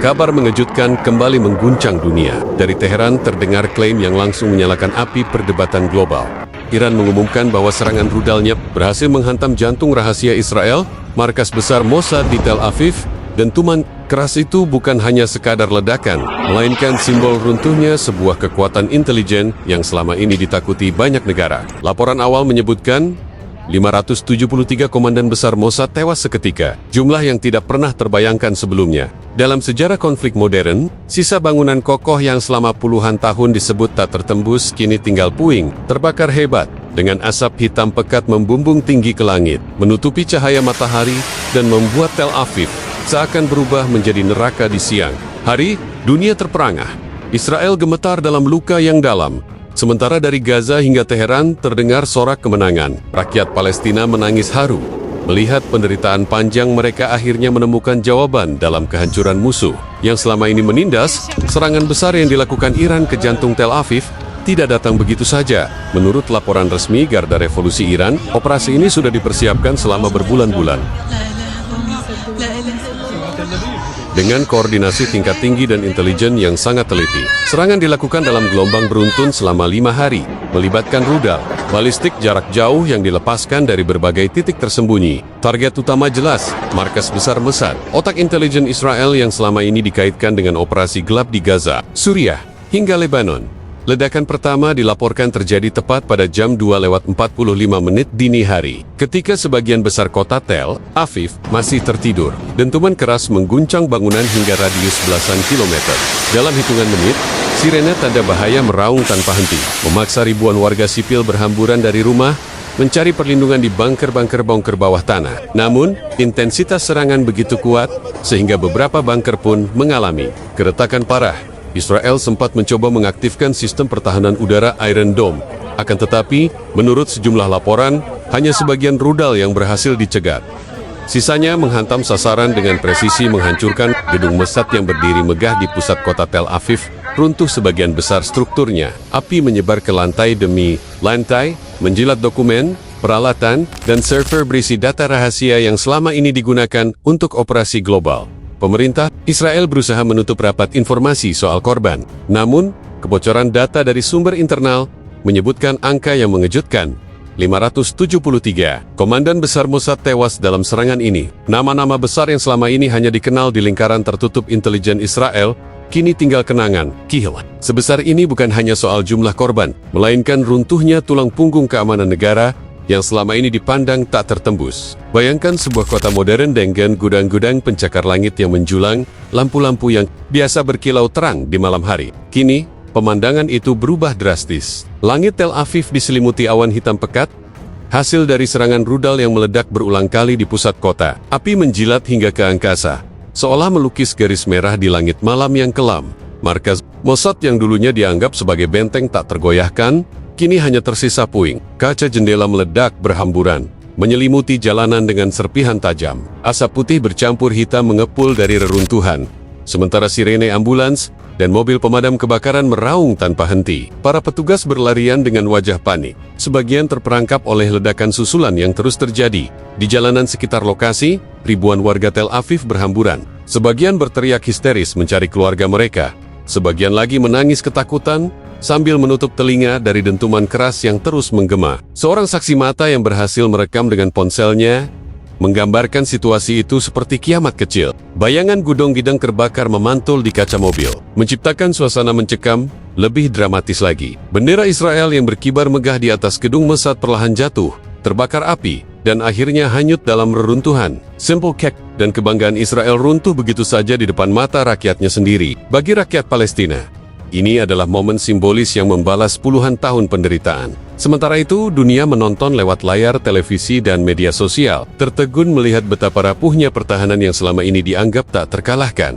Kabar mengejutkan kembali mengguncang dunia. Dari Teheran terdengar klaim yang langsung menyalakan api perdebatan global. Iran mengumumkan bahwa serangan rudalnya berhasil menghantam jantung rahasia Israel, markas besar Mossad di Tel Aviv. Dentuman keras itu bukan hanya sekadar ledakan, melainkan simbol runtuhnya sebuah kekuatan intelijen yang selama ini ditakuti banyak negara. Laporan awal menyebutkan 573 komandan besar Mossad tewas seketika, jumlah yang tidak pernah terbayangkan sebelumnya. Dalam sejarah konflik modern, sisa bangunan kokoh yang selama puluhan tahun disebut tak tertembus kini tinggal puing, terbakar hebat, dengan asap hitam pekat membumbung tinggi ke langit, menutupi cahaya matahari, dan membuat Tel Aviv seakan berubah menjadi neraka di siang hari. Dunia terperangah. Israel gemetar dalam luka yang dalam. Sementara dari Gaza hingga Teheran terdengar sorak kemenangan. Rakyat Palestina menangis haru melihat penderitaan panjang mereka akhirnya menemukan jawaban dalam kehancuran musuh yang selama ini menindas. Serangan besar yang dilakukan Iran ke jantung Tel Aviv tidak datang begitu saja. Menurut laporan resmi Garda Revolusi Iran, operasi ini sudah dipersiapkan selama berbulan-bulan. Dengan koordinasi tingkat tinggi dan intelijen yang sangat teliti, serangan dilakukan dalam gelombang beruntun selama 5 hari, melibatkan rudal, balistik jarak jauh yang dilepaskan dari berbagai titik tersembunyi. Target utama jelas, markas besar Mossad, otak intelijen Israel yang selama ini dikaitkan dengan operasi gelap di Gaza, Suriah, hingga Lebanon. Ledakan pertama dilaporkan terjadi tepat pada jam 2:45 dini hari, ketika sebagian besar kota Tel Aviv masih tertidur. Dentuman keras mengguncang bangunan hingga radius belasan kilometer. Dalam hitungan menit, sirene tanda bahaya meraung tanpa henti, memaksa ribuan warga sipil berhamburan dari rumah, mencari perlindungan di bunker-bunker bawah tanah. Namun, intensitas serangan begitu kuat, sehingga beberapa bunker pun mengalami keretakan parah. Israel sempat mencoba mengaktifkan sistem pertahanan udara Iron Dome. Akan tetapi, menurut sejumlah laporan, hanya sebagian rudal yang berhasil dicegat. Sisanya menghantam sasaran dengan presisi, menghancurkan gedung Mossad yang berdiri megah di pusat kota Tel Aviv. Runtuh sebagian besar strukturnya. Api menyebar ke lantai demi lantai, menjilat dokumen, peralatan, dan server berisi data rahasia yang selama ini digunakan untuk operasi global. Pemerintah Israel berusaha menutup rapat informasi soal korban. Namun, kebocoran data dari sumber internal menyebutkan angka yang mengejutkan. 573 komandan besar Mossad tewas dalam serangan ini. Nama-nama besar yang selama ini hanya dikenal di lingkaran tertutup intelijen Israel, kini tinggal kenangan, kihil. Sebesar ini bukan hanya soal jumlah korban, melainkan runtuhnya tulang punggung keamanan negara yang selama ini dipandang tak tertembus. Bayangkan sebuah kota modern dengan gudang-gudang pencakar langit yang menjulang, lampu-lampu yang biasa berkilau terang di malam hari. Kini, pemandangan itu berubah drastis. Langit Tel Aviv diselimuti awan hitam pekat, hasil dari serangan rudal yang meledak berulang kali di pusat kota. Api menjilat hingga ke angkasa, seolah melukis garis merah di langit malam yang kelam. Markas Mossad yang dulunya dianggap sebagai benteng tak tergoyahkan, kini hanya tersisa puing. Kaca jendela meledak berhamburan, menyelimuti jalanan dengan serpihan tajam. Asap putih bercampur hitam mengepul dari reruntuhan. Sementara sirene ambulans dan mobil pemadam kebakaran meraung tanpa henti. Para petugas berlarian dengan wajah panik. Sebagian terperangkap oleh ledakan susulan yang terus terjadi. Di jalanan sekitar lokasi, ribuan warga Tel Aviv berhamburan. Sebagian berteriak histeris mencari keluarga mereka. Sebagian lagi menangis ketakutan, sambil menutup telinga dari dentuman keras yang terus menggema. Seorang saksi mata yang berhasil merekam dengan ponselnya menggambarkan situasi itu seperti kiamat kecil. Bayangan gudang-gidang terbakar memantul di kaca mobil, menciptakan suasana mencekam. Lebih dramatis lagi, bendera Israel yang berkibar megah di atas gedung Mossad perlahan jatuh, terbakar api, dan akhirnya hanyut dalam reruntuhan. Simple Cake dan kebanggaan Israel runtuh begitu saja di depan mata rakyatnya sendiri. Bagi rakyat Palestina, ini adalah momen simbolis yang membalas puluhan tahun penderitaan. Sementara itu, dunia menonton lewat layar televisi dan media sosial, tertegun melihat betapa rapuhnya pertahanan yang selama ini dianggap tak terkalahkan.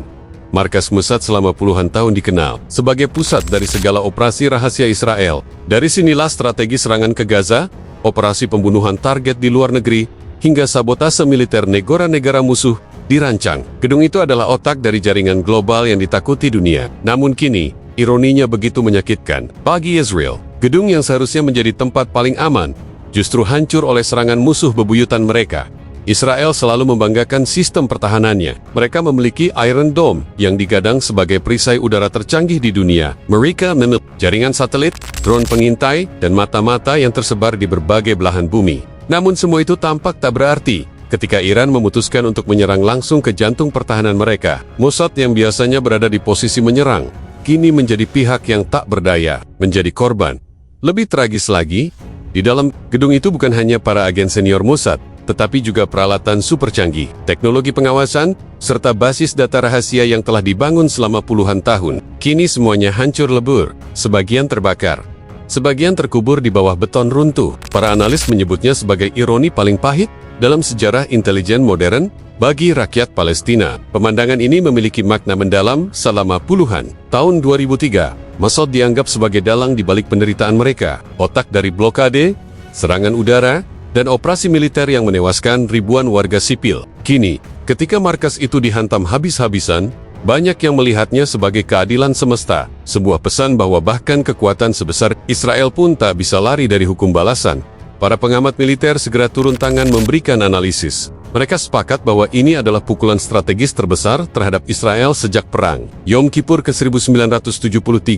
Markas Mossad selama puluhan tahun dikenal sebagai pusat dari segala operasi rahasia Israel. Dari sinilah strategi serangan ke Gaza, operasi pembunuhan target di luar negeri, hingga sabotase militer negara-negara musuh dirancang. Gedung itu adalah otak dari jaringan global yang ditakuti dunia. Namun kini, ironinya begitu menyakitkan. Bagi Israel, gedung yang seharusnya menjadi tempat paling aman, justru hancur oleh serangan musuh bebuyutan mereka. Israel selalu membanggakan sistem pertahanannya. Mereka memiliki Iron Dome yang digadang sebagai perisai udara tercanggih di dunia. Mereka memiliki jaringan satelit, drone pengintai, dan mata-mata yang tersebar di berbagai belahan bumi. Namun semua itu tampak tak berarti ketika Iran memutuskan untuk menyerang langsung ke jantung pertahanan mereka. Mossad yang biasanya berada di posisi menyerang, kini menjadi pihak yang tak berdaya, menjadi korban. Lebih tragis lagi, di dalam gedung itu bukan hanya para agen senior Mossad, tetapi juga peralatan super canggih, teknologi pengawasan, serta basis data rahasia yang telah dibangun selama puluhan tahun. Kini semuanya hancur lebur, sebagian terbakar, sebagian terkubur di bawah beton runtuh. Para analis menyebutnya sebagai ironi paling pahit dalam sejarah intelijen modern bagi rakyat Palestina. Pemandangan ini memiliki makna mendalam. Selama puluhan tahun 2003, Mossad dianggap sebagai dalang di balik penderitaan mereka, otak dari blokade, serangan udara, dan operasi militer yang menewaskan ribuan warga sipil. Kini, ketika markas itu dihantam habis-habisan, banyak yang melihatnya sebagai keadilan semesta, sebuah pesan bahwa bahkan kekuatan sebesar Israel pun tak bisa lari dari hukum balasan. Para pengamat militer segera turun tangan memberikan analisis. Mereka sepakat bahwa ini adalah pukulan strategis terbesar terhadap Israel sejak Perang Yom Kippur ke-1973.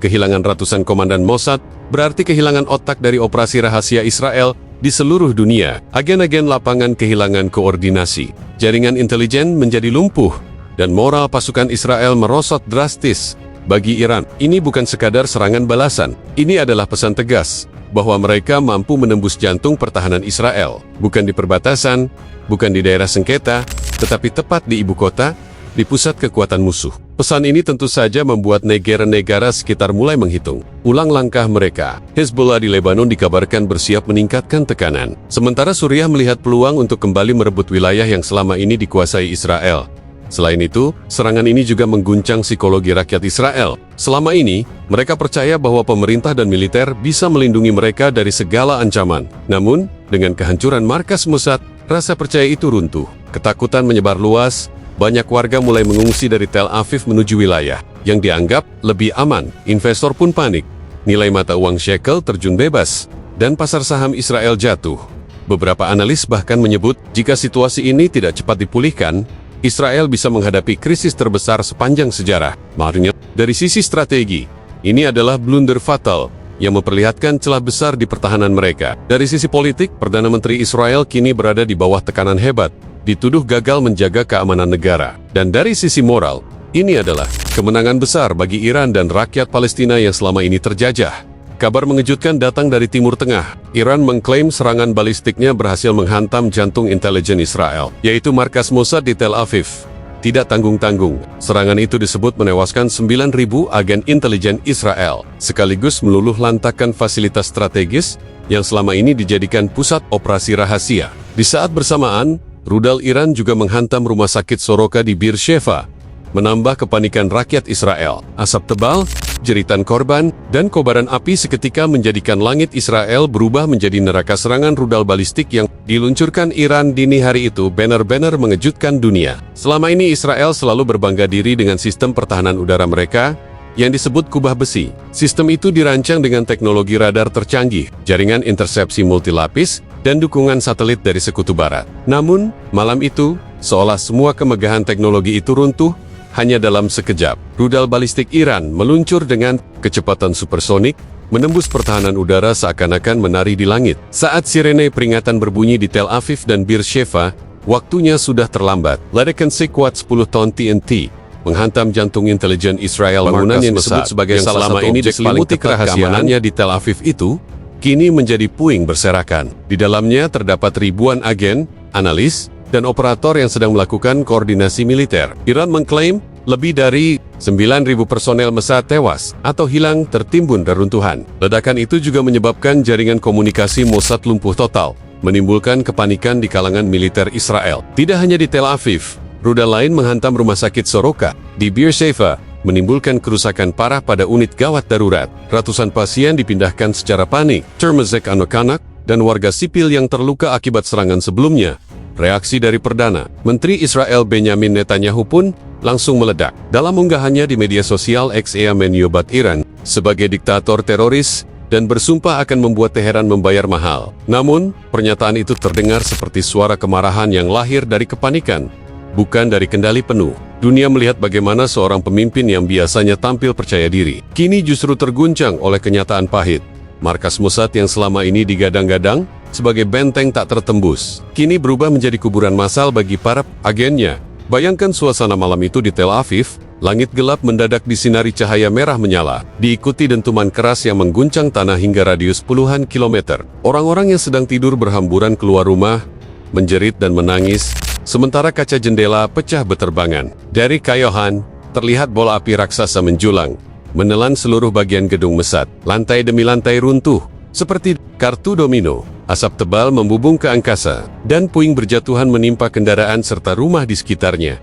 Kehilangan ratusan komandan Mossad berarti kehilangan otak dari operasi rahasia Israel di seluruh dunia. Agen-agen lapangan kehilangan koordinasi. Jaringan intelijen menjadi lumpuh, dan moral pasukan Israel merosot drastis. Bagi Iran, ini bukan sekadar serangan balasan. Ini adalah pesan tegas bahwa mereka mampu menembus jantung pertahanan Israel. Bukan di perbatasan, bukan di daerah sengketa, tetapi tepat di ibu kota, di pusat kekuatan musuh. Pesan ini tentu saja membuat negara-negara sekitar mulai menghitung ulang langkah mereka. Hezbollah di Lebanon dikabarkan bersiap meningkatkan tekanan, sementara Suriah melihat peluang untuk kembali merebut wilayah yang selama ini dikuasai Israel. Selain itu, serangan ini juga mengguncang psikologi rakyat Israel. Selama ini, mereka percaya bahwa pemerintah dan militer bisa melindungi mereka dari segala ancaman. Namun, dengan kehancuran markas Mossad, rasa percaya itu runtuh. Ketakutan menyebar luas. Banyak warga mulai mengungsi dari Tel Aviv menuju wilayah yang dianggap lebih aman. Investor pun panik. Nilai mata uang shekel terjun bebas, dan pasar saham Israel jatuh. Beberapa analis bahkan menyebut, jika situasi ini tidak cepat dipulihkan, Israel bisa menghadapi krisis terbesar sepanjang sejarah. Makanya, dari sisi strategi, ini adalah blunder fatal yang memperlihatkan celah besar di pertahanan mereka. Dari sisi politik, Perdana Menteri Israel kini berada di bawah tekanan hebat, dituduh gagal menjaga keamanan negara. Dan dari sisi moral, ini adalah kemenangan besar bagi Iran dan rakyat Palestina yang selama ini terjajah. Kabar mengejutkan datang dari Timur Tengah. Iran mengklaim serangan balistiknya berhasil menghantam jantung intelijen Israel, yaitu markas Mossad di Tel Aviv. Tidak tanggung-tanggung, serangan itu disebut menewaskan 9.000 agen intelijen Israel, sekaligus meluluh lantakan fasilitas strategis yang selama ini dijadikan pusat operasi rahasia. Di saat bersamaan, rudal Iran juga menghantam rumah sakit Soroka di Beersheva, menambah kepanikan rakyat Israel. Asap tebal, jeritan korban, dan kobaran api seketika menjadikan langit Israel berubah menjadi neraka. Serangan rudal balistik yang diluncurkan Iran dini hari itu benar-benar mengejutkan dunia. Selama ini Israel selalu berbangga diri dengan sistem pertahanan udara mereka yang disebut kubah besi. Sistem itu dirancang dengan teknologi radar tercanggih, jaringan intersepsi multilapis, dan dukungan satelit dari sekutu barat. Namun, malam itu, seolah semua kemegahan teknologi itu runtuh hanya dalam sekejap. Rudal balistik Iran meluncur dengan kecepatan supersonik, menembus pertahanan udara seakan-akan menari di langit. Saat sirene peringatan berbunyi di Tel Aviv dan Beersheva, waktunya sudah terlambat. Ledakan sekuat 10 ton TNT menghantam jantung intelijen Israel. Bangunan yang disebut sebagai yang salah satu objek paling ketat keamanannya di Tel Aviv itu, kini menjadi puing berserakan. Di dalamnya terdapat ribuan agen, analis, dan operator yang sedang melakukan koordinasi militer. Iran mengklaim lebih dari 9.000 personel Mossad tewas atau hilang tertimbun reruntuhan. Ledakan itu juga menyebabkan jaringan komunikasi Mossad lumpuh total, menimbulkan kepanikan di kalangan militer Israel. Tidak hanya di Tel Aviv, rudal lain menghantam rumah sakit Soroka di Beersheva, menimbulkan kerusakan parah pada unit gawat darurat. Ratusan pasien dipindahkan secara panik, termasuk anak-anak dan warga sipil yang terluka akibat serangan sebelumnya. Reaksi dari Perdana Menteri Israel Benjamin Netanyahu pun langsung meledak. Dalam unggahannya di media sosial X, ia menyobat Iran sebagai diktator teroris dan bersumpah akan membuat Teheran membayar mahal. Namun, pernyataan itu terdengar seperti suara kemarahan yang lahir dari kepanikan, bukan dari kendali penuh. Dunia melihat bagaimana seorang pemimpin yang biasanya tampil percaya diri, kini justru terguncang oleh kenyataan pahit. Markas Mossad yang selama ini digadang-gadang sebagai benteng tak tertembus, kini berubah menjadi kuburan massal bagi para agennya. Bayangkan suasana malam itu di Tel Aviv, langit gelap mendadak disinari cahaya merah menyala, diikuti dentuman keras yang mengguncang tanah hingga radius puluhan kilometer. Orang-orang yang sedang tidur berhamburan keluar rumah, menjerit dan menangis, sementara kaca jendela pecah beterbangan. Dari Kayohan, terlihat bola api raksasa menjulang, menelan seluruh bagian gedung Mossad. Lantai demi lantai runtuh, seperti kartu domino. Asap tebal membubung ke angkasa, dan puing berjatuhan menimpa kendaraan serta rumah di sekitarnya.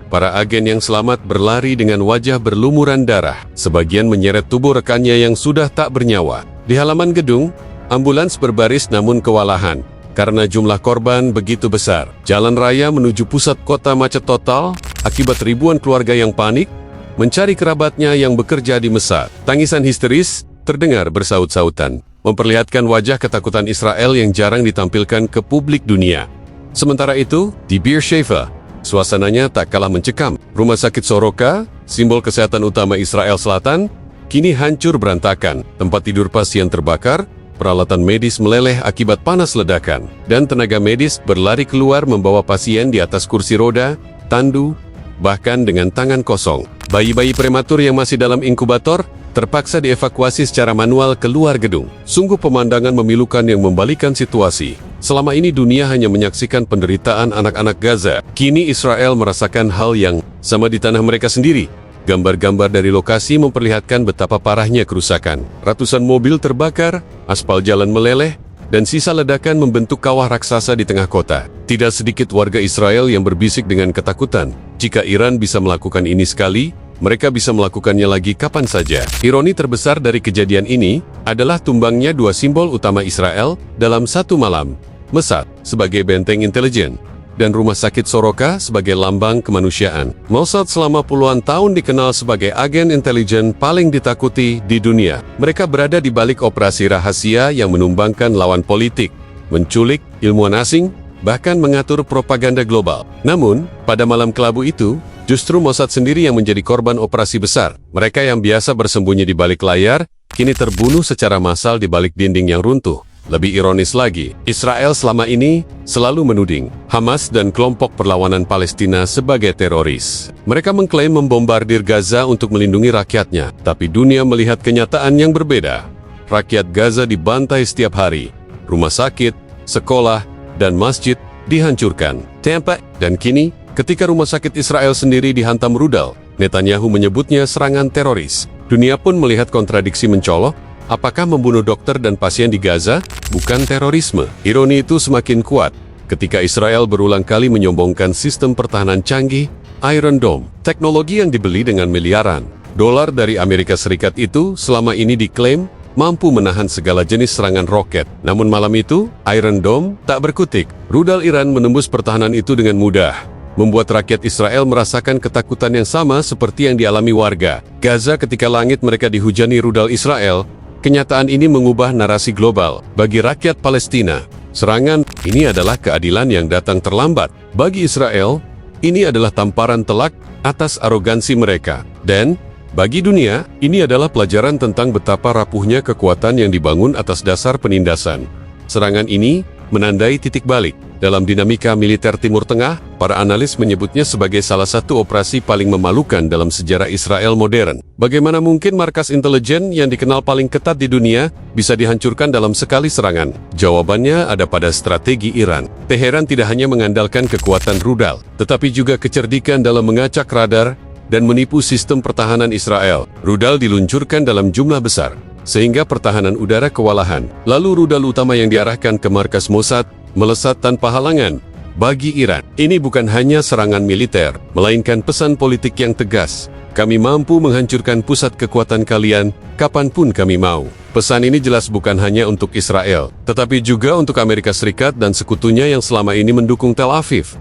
Para agen yang selamat berlari dengan wajah berlumuran darah. Sebagian menyeret tubuh rekannya yang sudah tak bernyawa. Di halaman gedung, ambulans berbaris namun kewalahan, karena jumlah korban begitu besar. Jalan raya menuju pusat kota macet total, akibat ribuan keluarga yang panik mencari kerabatnya yang bekerja di Mossad. Tangisan histeris terdengar bersaut-sautan, memperlihatkan wajah ketakutan Israel yang jarang ditampilkan ke publik dunia. Sementara itu, di Beersheva, suasananya tak kalah mencekam. Rumah sakit Soroka, simbol kesehatan utama Israel Selatan, kini hancur berantakan. Tempat tidur pasien terbakar, peralatan medis meleleh akibat panas ledakan, dan tenaga medis berlari keluar membawa pasien di atas kursi roda, tandu, bahkan dengan tangan kosong. Bayi-bayi prematur yang masih dalam inkubator terpaksa dievakuasi secara manual keluar gedung. Sungguh pemandangan memilukan yang membalikan situasi. Selama ini dunia hanya menyaksikan penderitaan anak-anak Gaza. Kini Israel merasakan hal yang sama di tanah mereka sendiri. Gambar-gambar dari lokasi memperlihatkan betapa parahnya kerusakan. Ratusan mobil terbakar, aspal jalan meleleh, dan sisa ledakan membentuk kawah raksasa di tengah kota. Tidak sedikit warga Israel yang berbisik dengan ketakutan. Jika Iran bisa melakukan ini sekali, mereka bisa melakukannya lagi kapan saja. Ironi terbesar dari kejadian ini adalah tumbangnya dua simbol utama Israel dalam satu malam. Mossad sebagai benteng intelijen, dan Rumah Sakit Soroka sebagai lambang kemanusiaan. Mossad selama puluhan tahun dikenal sebagai agen intelijen paling ditakuti di dunia. Mereka berada di balik operasi rahasia yang menumbangkan lawan politik, menculik ilmuwan asing, bahkan mengatur propaganda global. Namun, pada malam kelabu itu, justru Mossad sendiri yang menjadi korban operasi besar. Mereka yang biasa bersembunyi di balik layar, kini terbunuh secara massal di balik dinding yang runtuh. Lebih ironis lagi, Israel selama ini selalu menuding Hamas dan kelompok perlawanan Palestina sebagai teroris. Mereka mengklaim membombardir Gaza untuk melindungi rakyatnya, tapi dunia melihat kenyataan yang berbeda. Rakyat Gaza dibantai setiap hari, rumah sakit, sekolah, dan masjid dihancurkan. Dan kini, ketika rumah sakit Israel sendiri dihantam rudal, Netanyahu menyebutnya serangan teroris. Dunia pun melihat kontradiksi mencolok. Apakah membunuh dokter dan pasien di Gaza bukan terorisme? Ironi itu semakin kuat ketika Israel berulang kali menyombongkan sistem pertahanan canggih Iron Dome. Teknologi yang dibeli dengan miliaran dolar dari Amerika Serikat itu selama ini diklaim mampu menahan segala jenis serangan roket. Namun malam itu, Iron Dome tak berkutik. Rudal Iran menembus pertahanan itu dengan mudah, membuat rakyat Israel merasakan ketakutan yang sama seperti yang dialami warga Gaza ketika langit mereka dihujani rudal Israel. Kenyataan ini mengubah narasi global. Bagi rakyat Palestina, serangan ini adalah keadilan yang datang terlambat. Bagi Israel, ini adalah tamparan telak atas arogansi mereka. Dan bagi dunia, ini adalah pelajaran tentang betapa rapuhnya kekuatan yang dibangun atas dasar penindasan. Serangan ini menandai titik balik dalam dinamika militer Timur Tengah. Para analis menyebutnya sebagai salah satu operasi paling memalukan dalam sejarah Israel modern. Bagaimana mungkin markas intelijen yang dikenal paling ketat di dunia bisa dihancurkan dalam sekali serangan? Jawabannya ada pada strategi Iran. Teheran tidak hanya mengandalkan kekuatan rudal, tetapi juga kecerdikan dalam mengacak radar dan menipu sistem pertahanan Israel. Rudal diluncurkan dalam jumlah besar, sehingga pertahanan udara kewalahan. Lalu rudal utama yang diarahkan ke markas Mossad melesat tanpa halangan. Bagi Iran, ini bukan hanya serangan militer, melainkan pesan politik yang tegas. Kami mampu menghancurkan pusat kekuatan kalian, kapanpun kami mau. Pesan ini jelas bukan hanya untuk Israel, tetapi juga untuk Amerika Serikat dan sekutunya yang selama ini mendukung Tel Aviv.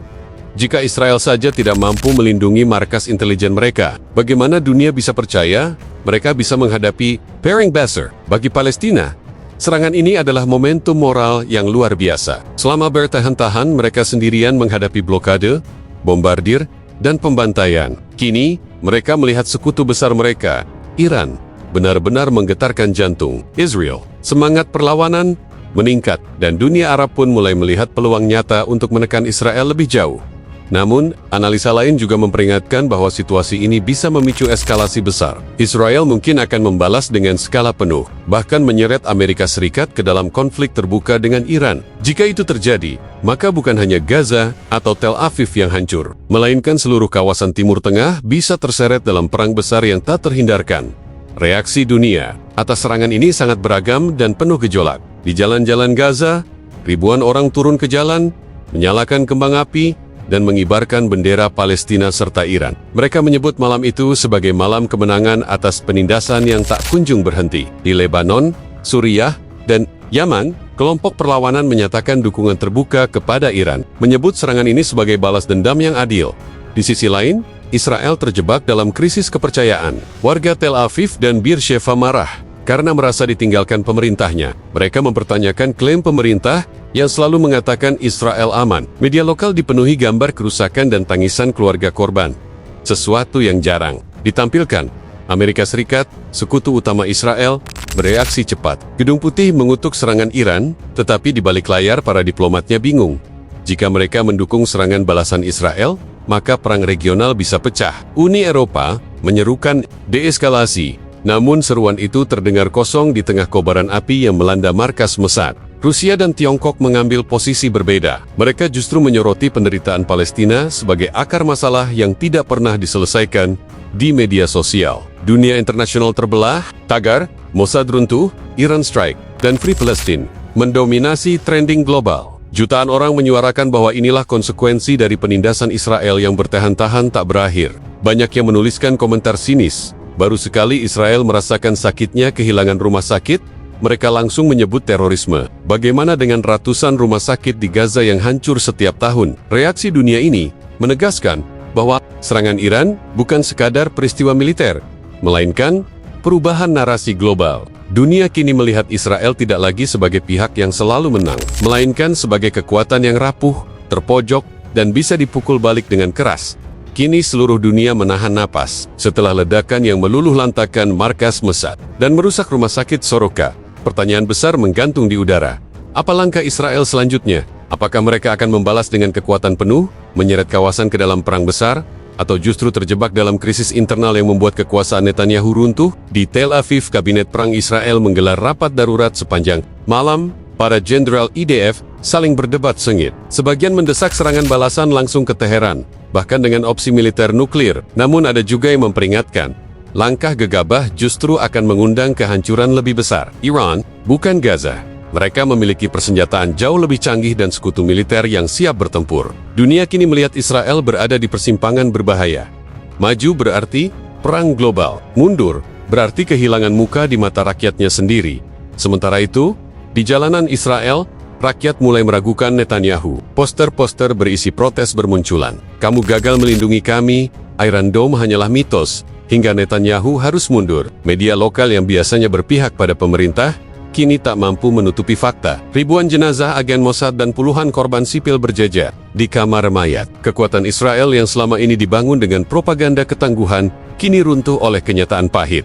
Jika Israel saja tidak mampu melindungi markas intelijen mereka, bagaimana dunia bisa percaya mereka bisa menghadapi perang besar. Bagi Palestina, serangan ini adalah momentum moral yang luar biasa. Selama bertahan-tahan, mereka sendirian menghadapi blokade, bombardir, dan pembantaian. Kini, mereka melihat sekutu besar mereka, Iran, benar-benar menggetarkan jantung. Israel, semangat perlawanan meningkat, dan dunia Arab pun mulai melihat peluang nyata untuk menekan Israel lebih jauh. Namun, analisa lain juga memperingatkan bahwa situasi ini bisa memicu eskalasi besar. Israel mungkin akan membalas dengan skala penuh, bahkan menyeret Amerika Serikat ke dalam konflik terbuka dengan Iran. Jika itu terjadi, maka bukan hanya Gaza atau Tel Aviv yang hancur, melainkan seluruh kawasan Timur Tengah bisa terseret dalam perang besar yang tak terhindarkan. Reaksi dunia atas serangan ini sangat beragam dan penuh gejolak. Di jalan-jalan Gaza, ribuan orang turun ke jalan, menyalakan kembang api, dan mengibarkan bendera Palestina serta Iran. Mereka menyebut malam itu sebagai malam kemenangan atas penindasan yang tak kunjung berhenti. Di Lebanon, Suriah, dan Yaman, kelompok perlawanan menyatakan dukungan terbuka kepada Iran, menyebut serangan ini sebagai balas dendam yang adil. Di sisi lain, Israel terjebak dalam krisis kepercayaan. Warga Tel Aviv dan Beersheva marah karena merasa ditinggalkan pemerintahnya. Mereka mempertanyakan klaim pemerintah yang selalu mengatakan Israel aman. Media lokal dipenuhi gambar kerusakan dan tangisan keluarga korban. Sesuatu yang jarang ditampilkan. Amerika Serikat, sekutu utama Israel, bereaksi cepat. Gedung Putih mengutuk serangan Iran, tetapi di balik layar para diplomatnya bingung. Jika mereka mendukung serangan balasan Israel, maka perang regional bisa pecah. Uni Eropa menyerukan deeskalasi. Namun seruan itu terdengar kosong di tengah kobaran api yang melanda markas Mossad. Rusia dan Tiongkok mengambil posisi berbeda. Mereka justru menyoroti penderitaan Palestina sebagai akar masalah yang tidak pernah diselesaikan di media sosial. Dunia internasional terbelah, tagar, Mossad runtuh, Iran strike, dan Free Palestine mendominasi trending global. Jutaan orang menyuarakan bahwa inilah konsekuensi dari penindasan Israel yang bertahan-tahan tak berakhir. Banyak yang menuliskan komentar sinis. Baru sekali Israel merasakan sakitnya kehilangan rumah sakit, mereka langsung menyebut terorisme. Bagaimana dengan ratusan rumah sakit di Gaza yang hancur setiap tahun? Reaksi dunia ini menegaskan bahwa serangan Iran bukan sekadar peristiwa militer, melainkan perubahan narasi global. Dunia kini melihat Israel tidak lagi sebagai pihak yang selalu menang, melainkan sebagai kekuatan yang rapuh, terpojok, dan bisa dipukul balik dengan keras. Kini seluruh dunia menahan napas setelah ledakan yang meluluh lantakan markas Mossad dan merusak rumah sakit Soroka. Pertanyaan besar menggantung di udara. Apa langkah Israel selanjutnya? Apakah mereka akan membalas dengan kekuatan penuh, menyeret kawasan ke dalam perang besar, atau justru terjebak dalam krisis internal yang membuat kekuasaan Netanyahu runtuh? Di Tel Aviv, Kabinet Perang Israel menggelar rapat darurat sepanjang malam. Para jenderal IDF saling berdebat sengit. Sebagian mendesak serangan balasan langsung ke Teheran, bahkan dengan opsi militer nuklir. Namun ada juga yang memperingatkan, langkah gegabah justru akan mengundang kehancuran lebih besar. Iran, bukan Gaza. Mereka memiliki persenjataan jauh lebih canggih dan sekutu militer yang siap bertempur. Dunia kini melihat Israel berada di persimpangan berbahaya. Maju berarti perang global. Mundur berarti kehilangan muka di mata rakyatnya sendiri. Sementara itu, di jalanan Israel, rakyat mulai meragukan Netanyahu. Poster-poster berisi protes bermunculan. Kamu gagal melindungi kami, Iron Dome hanyalah mitos, hingga Netanyahu harus mundur. Media lokal yang biasanya berpihak pada pemerintah, kini tak mampu menutupi fakta. Ribuan jenazah agen Mossad dan puluhan korban sipil berjejer di kamar mayat. Kekuatan Israel yang selama ini dibangun dengan propaganda ketangguhan, kini runtuh oleh kenyataan pahit.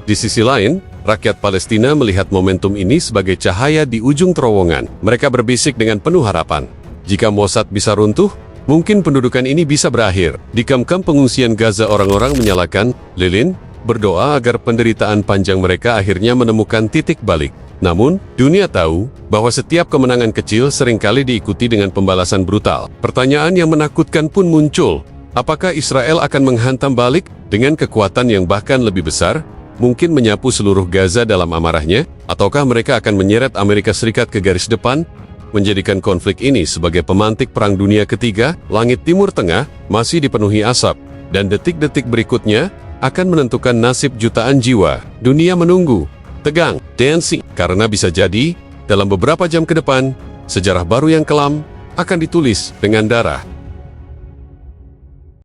Di sisi lain, rakyat Palestina melihat momentum ini sebagai cahaya di ujung terowongan. Mereka berbisik dengan penuh harapan. Jika Mossad bisa runtuh, mungkin pendudukan ini bisa berakhir. Di kamp-kamp pengungsian Gaza, orang-orang menyalakan lilin, berdoa agar penderitaan panjang mereka akhirnya menemukan titik balik. Namun, dunia tahu bahwa setiap kemenangan kecil seringkali diikuti dengan pembalasan brutal. Pertanyaan yang menakutkan pun muncul. Apakah Israel akan menghantam balik dengan kekuatan yang bahkan lebih besar? Mungkin menyapu seluruh Gaza dalam amarahnya, ataukah mereka akan menyeret Amerika Serikat ke garis depan, menjadikan konflik ini sebagai pemantik Perang Dunia Ketiga? Langit Timur Tengah masih dipenuhi asap, dan detik-detik berikutnya akan menentukan nasib jutaan jiwa. Dunia menunggu, tegang, tensi, karena bisa jadi, dalam beberapa jam ke depan, sejarah baru yang kelam akan ditulis dengan darah.